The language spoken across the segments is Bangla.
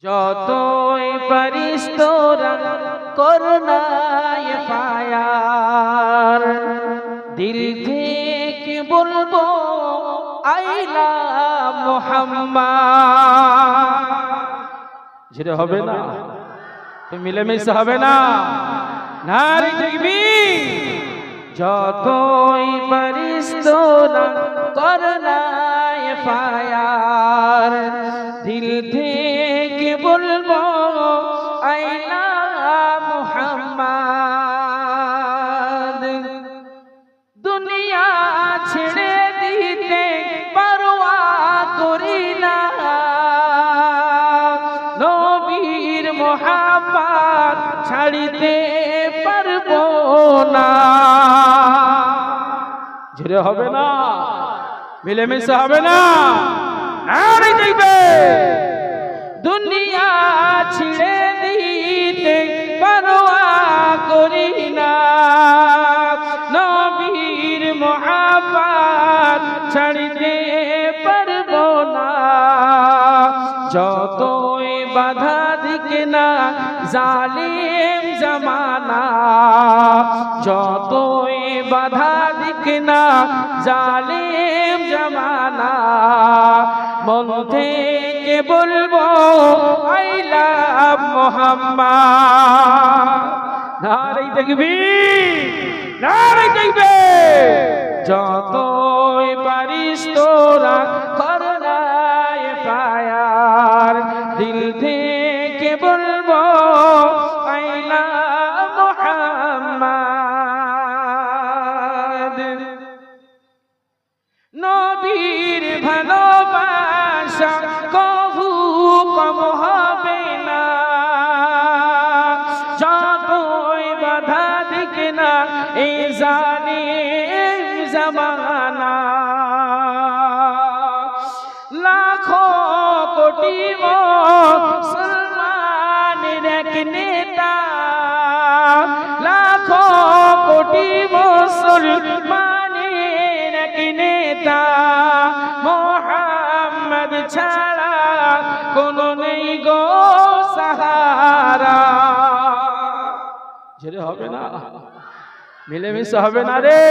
যতই পারিস তোরা করনা ফায়ার, দিল থেকে বলবো আই লাভ মুহাম্মদ। যেটা হবে না তো মিলেমিশে হবে না। নারে তাকবীর। যতই পারিস তোরা করনা ফায়ার, দিল থেকে বলবো আই লাভ মুহাম্মদ। দুনিয়া ছেড়ে দিতে পরোয়া করি না, নবীর মোহাব্বত ছাড়িতে পারবো না। ঝরে হবে না, মিলেমিশে হবে না। আরে দেখবে দুনিয়া ছেড়ে দিতে পরোয়া করি না, নবীর মোহাব্বত ছাড়িতে পারবো না। যতই বাধা দিকে না জালিম জামানা, যতই বাধা দিকে না জালিম জামানা, মন থেকে বলবো আই লাভ মুহাম্মদ। নারে তাকবীর, নারে তাকবীর। যতই পারিস তোরা করনা ফায়ার, দিল থেকে বলবো আই লাভ মুহাম্মদ। নবীর ভালোবাসা কভু কম হবে না, যতই বাধা দিকে না এই জালিম জামানা। লাখো কোটি মুসলমানের এক নেতা, লাখো কোটি মুসলমানের এক নেতা, মুহাম্মদ ছাড়া কোনো নেই গো সাহারা। জোরে হবে না, মিলেমিশে হবে না রে।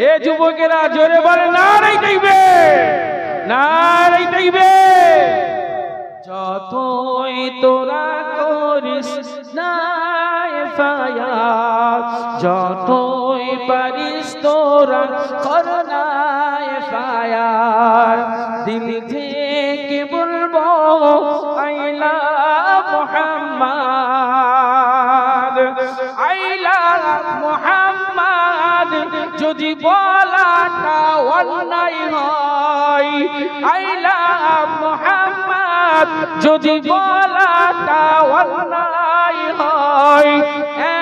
এ যুবকেরা জোরে বলে নারে তাকবীর, নারে তাকবীর। যতই তোরা করিস না ফায়ার, যতই পারিস তোরা করনা ফায়ার, দিল থেকে বলবো I love Muhammad, I love Muhammad. যদি বলাটা অন্যায় হয়, আই লাভ মুহাম্মদ যদি বলাটা অন্যায় হয়,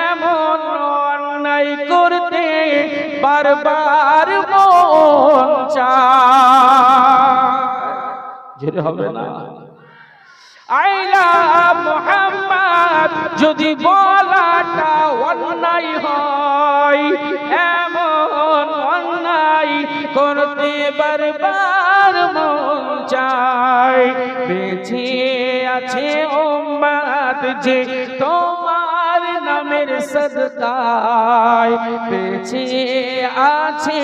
এমন অন্যায় করতে বারবার মন চায়। যেটা হবে না। আই লাভ মুহাম্মদ যদি বলাটা অন্যায় হয়, এমন অন্যায় করতে বারবার মন চায়। বেঁচে আছে উম্মত যে তোমার নামের সদকায়, বেঁচে আছে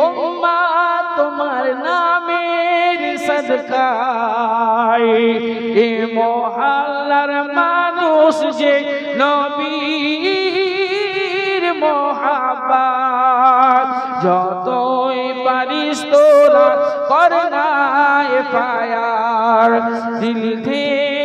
উম্মত তোমার নামের সদকায়। এ মহল্লার মানুষ যে নবীর মোহাব্বত, যতই পারিস তোরা করনা ফায়ার, দিল থেকে